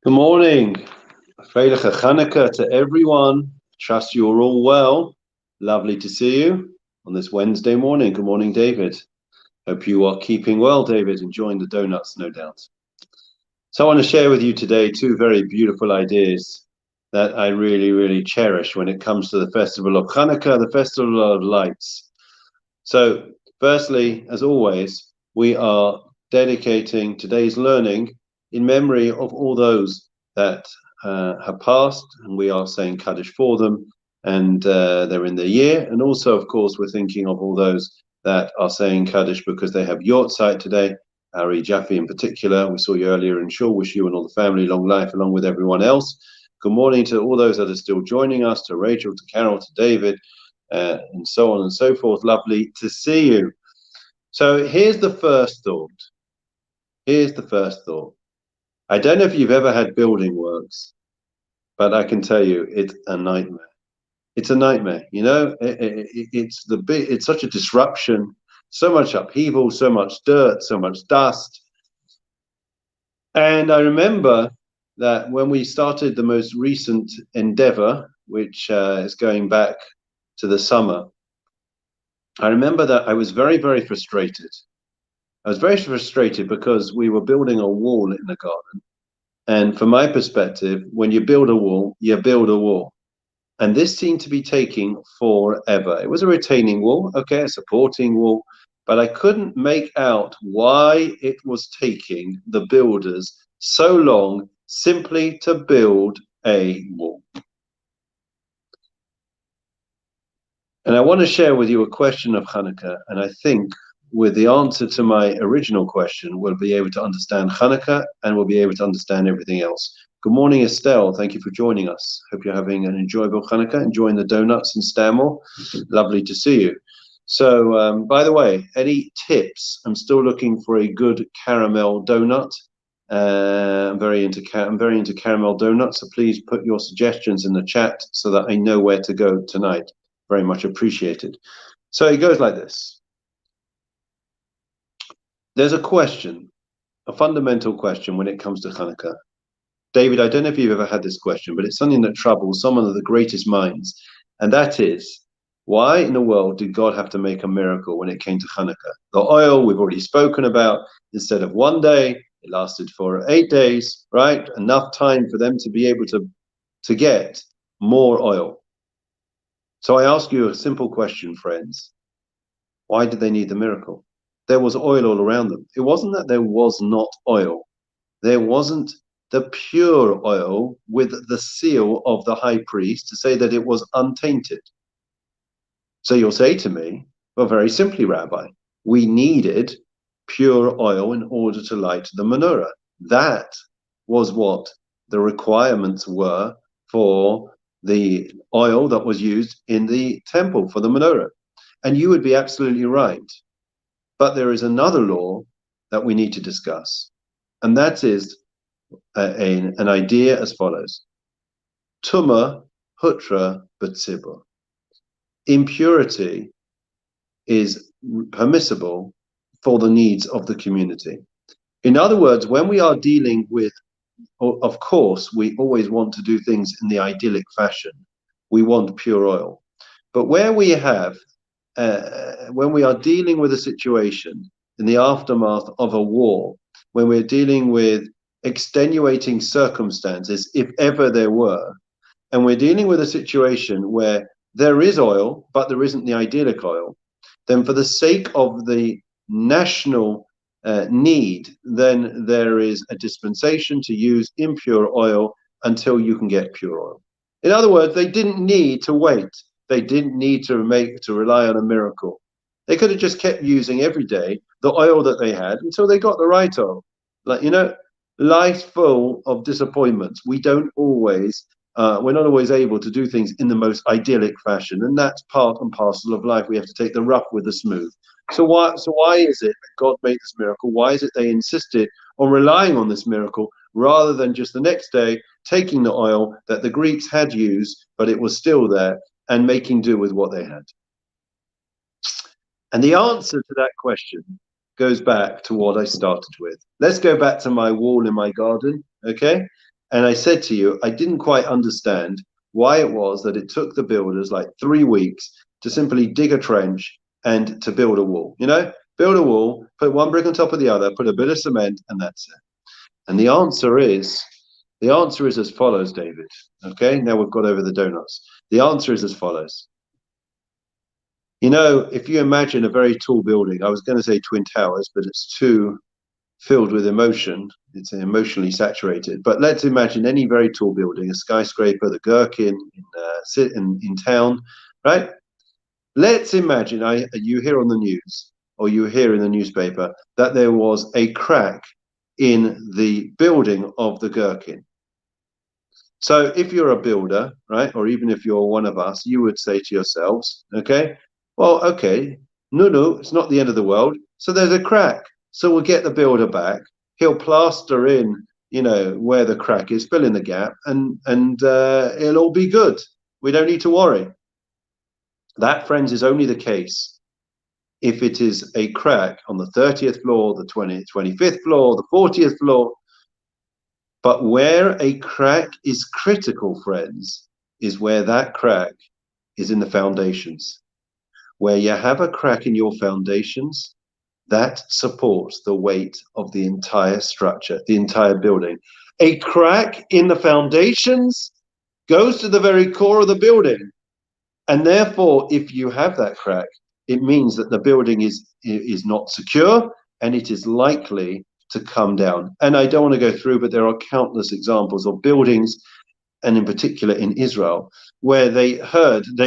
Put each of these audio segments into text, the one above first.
Good morning. Veilige Chanukah to everyone. Trust you're all well. Lovely to see you on this Wednesday morning. Good morning, David. Hope you are keeping well, David. Enjoying the donuts, no doubt. So I want to share with you today two very beautiful ideas that I really cherish when it comes to the festival of Chanukah, the festival of lights. So firstly, as always, we are dedicating today's learning in memory of all those that have passed, and we are saying Kaddish for them, and they're in the year. And also, of course, we're thinking of all those that are saying Kaddish because they have Yortzeit today. Ari Jaffe in particular, we saw you earlier in Shul. Wish you and all the family long life along with everyone else. Good morning to all those that are still joining us, to Rachel, to Carol, to David, and so on and so forth. Lovely to see you. So here's the first thought. I don't know if you've ever had building works, but I can tell you it's a nightmare. It's a nightmare. You know, it's such a disruption, so much upheaval, so much dirt, so much dust. And I remember that when we started the most recent endeavor, which is going back to the summer, I remember that I was very frustrated. I was very frustrated because we were building a wall in the garden. And from my perspective, when you build a wall, you build a wall. And this seemed to be taking forever. It was a retaining wall, okay, a supporting wall, but I couldn't make out why it was taking the builders so long simply to build a wall. And I want to share with you a question of Chanukah, and I think with the answer to my original question, we'll be able to understand Chanukah and we'll be able to understand everything else. Good morning, Estelle. Thank you for joining us. Hope you're having an enjoyable Chanukah, enjoying the donuts in Stanmore. Lovely to see you. So, by the way, any tips? I'm still looking for a good caramel donut. I'm very into caramel donuts, so please put your suggestions in the chat so that I know where to go tonight. Very much appreciated. So it goes like this. There's a question, a fundamental question when it comes to Chanukah. David, I don't know if you've ever had this question, but it's something that troubles some of the greatest minds. And that is, why in the world did God have to make a miracle when it came to Chanukah? The oil we've already spoken about, instead of one day, it lasted for 8 days, right? Enough time for them to be able to get more oil. So I ask you a simple question, friends. Why did they need the miracle? There was oil all around them. It wasn't that there was not oil. There wasn't the pure oil with the seal of the high priest to say that it was untainted. So you'll say to me, well, very simply, Rabbi, we needed pure oil in order to light the menorah. That was what the requirements were for the oil that was used in the temple for the menorah. And you would be absolutely right. But there is another law that we need to discuss. And that is an idea as follows. Tuma hutra b'tzibur. Impurity is permissible for the needs of the community. In other words, when we are dealing with, of course, we always want to do things in the idyllic fashion. We want pure oil. But where we have, when we are dealing with a situation in the aftermath of a war, when we're dealing with extenuating circumstances, if ever there were, and we're dealing with a situation where there is oil, but there isn't the idyllic oil, then for the sake of the national need, then there is a dispensation to use impure oil until you can get pure oil. In other words, they didn't need to wait. They didn't need to rely on a miracle. They could have just kept using every day the oil that they had until they got the right oil. Like, you know, life's full of disappointments. We don't always, we're not always able to do things in the most idyllic fashion, and that's part and parcel of life. We have to take the rough with the smooth. So why is it that God made this miracle? Why is it they insisted on relying on this miracle rather than just the next day taking the oil that the Greeks had used, but it was still there, and making do with what they had? And the answer to that question goes back to what I started with. Let's go back to my wall in my garden, okay? And I said to you, I didn't quite understand why it was that it took the builders like 3 weeks to simply dig a trench and to build a wall. You know, build a wall, put one brick on top of the other, put a bit of cement, and that's it. And the answer is as follows, David. Okay, now we've got over the donuts. The answer is as follows. You know, if you imagine a very tall building, I was going to say Twin Towers, but it's too filled with emotion. It's emotionally saturated. But let's imagine any very tall building, a skyscraper, the Gherkin in town, right? Let's imagine you hear on the news or you hear in the newspaper that there was a crack in the building of the Gherkin. So if you're a builder, right, or even if you're one of us, you would say to yourselves, okay, well, okay, no, it's not the end of the world. So there's a crack. So we'll get the builder back. He'll plaster in, you know, where the crack is, fill in the gap, and it'll all be good. We don't need to worry. That, friends, is only the case if it is a crack on the 30th floor, the 25th floor, the 40th floor. But where a crack is critical, friends, is where that crack is in the foundations. Where you have a crack in your foundations, that supports the weight of the entire structure, the entire building. A crack in the foundations goes to the very core of the building. And therefore, if you have that crack, it means that the building is not secure and it is likely to come down. And I don't want to go through, but there are countless examples of buildings, and in particular in Israel, where they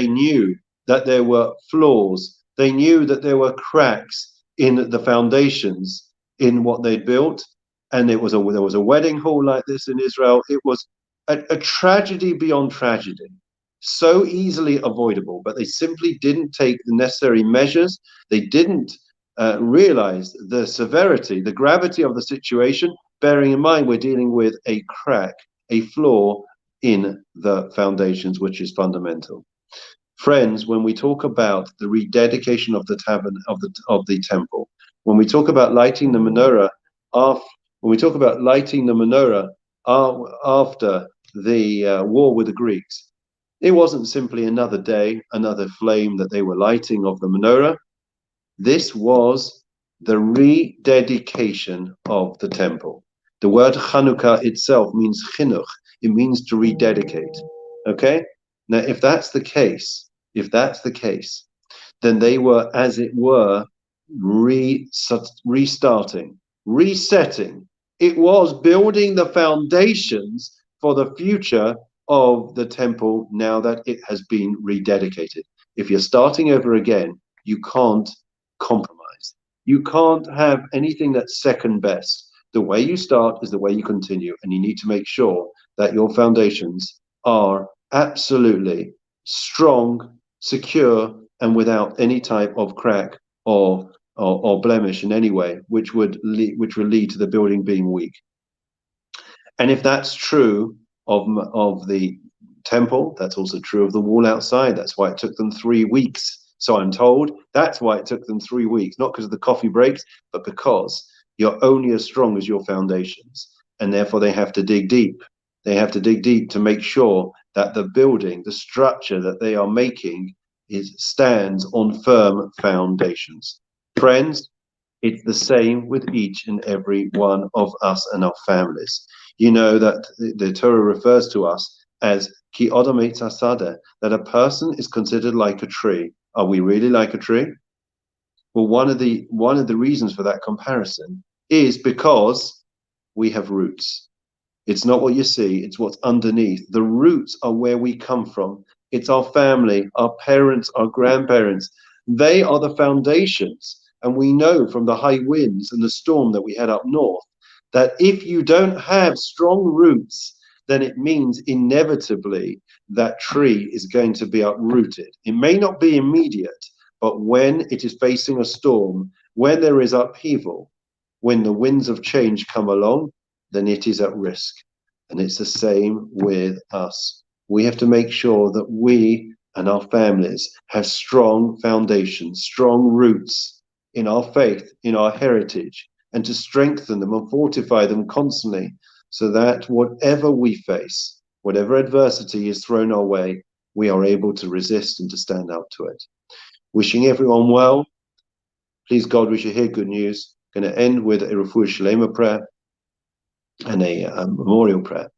knew that there were flaws, they knew that there were cracks in the foundations in what they'd built, and there was a wedding hall like this in Israel. It was a tragedy beyond tragedy, so easily avoidable, but they simply didn't take the necessary measures. They didn't realize the severity, the gravity of the situation, bearing in mind we're dealing with a crack, a flaw in the foundations, which is fundamental. Friends, when we talk about the rededication of the temple, when we talk about lighting the menorah, after the war with the Greeks, it wasn't simply another day, another flame that they were lighting of the menorah. This was the rededication of the temple. The word Chanukah itself means chinuch. It means to rededicate. Okay? Now, if that's the case, then they were, as it were, restarting, resetting. It was building the foundations for the future of the temple now that it has been rededicated. If you're starting over again, you can't compromise. You can't have anything that's second best. The way you start is the way you continue, and you need to make sure that your foundations are absolutely strong, secure, and without any type of crack or blemish in any way, which would lead to the building being weak. And if that's true of the temple, that's also true of the wall outside. That's why it took them 3 weeks. So I'm told that's why it took them 3 weeks, not because of the coffee breaks, but because you're only as strong as your foundations. And therefore they have to dig deep. They have to dig deep to make sure that the building, the structure that they are making stands on firm foundations. Friends, it's the same with each and every one of us and our families. You know that the Torah refers to us as ki odom eitz hasadeh, that a person is considered like a tree. Are we really like a tree? Well, one of the reasons for that comparison is because we have roots. It's not what you see, it's what's underneath. The roots are where we come from. It's our family, our parents, our grandparents. They are the foundations. And we know from the high winds and the storm that we had up north that if you don't have strong roots, then it means inevitably that tree is going to be uprooted. It may not be immediate, but when it is facing a storm, when there is upheaval, when the winds of change come along, then it is at risk. And it's the same with us. We have to make sure that we and our families have strong foundations, strong roots in our faith, in our heritage, and to strengthen them and fortify them constantly so that whatever we face, whatever adversity is thrown our way, we are able to resist and to stand up to it. Wishing everyone well. Please God, we should hear good news. Going to end with a Refuah Shalema prayer and a memorial prayer.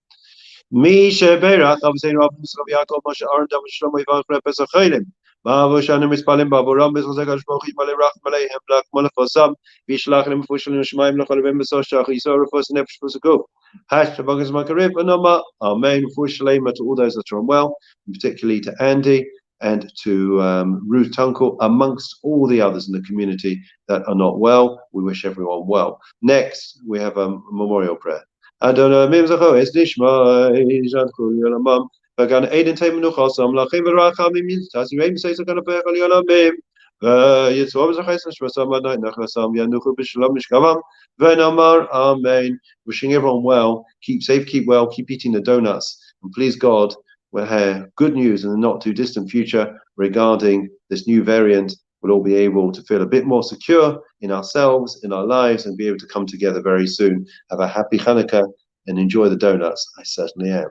Mi sheberach Avseinu Avraham Yitzchak Yaakov Moshe Aaron David Shlomo Yivach Repes Achelim. Ma'avo shanu mispalim ba'avoram b'chazek HaKadosh Baruch Hu yimalei racham aleihem l'akmal lefasam v'yishlach lem mefushalim l'shamayim l'cholevim b'soshach yisor refus nefesh v'sukuf hash tabagaz makarib anoma. Amen. Refuah to all those that are unwell, and particularly to Andy and to Ruth Tunkel, amongst all the others in the community that are not well. We wish everyone well. Next, we have a memorial prayer. Adonai mim zacho es nishma ijad kol yolamam v'gan eiden tei menuchasam lachim v'rachamim yitzasim seisa kan apech al yolamim v'yitzvah v'zachais nishmasam adonai nachlasam yanuchu b'shalom mishkavam v'namar amen. Wishing everyone well, keep safe, keep well, keep eating the donuts, and please God, we'll have good news in the not too distant future regarding this new variant. We'll all be able to feel a bit more secure in ourselves, in our lives, and be able to come together very soon. Have a happy Chanukah and enjoy the donuts. I certainly am.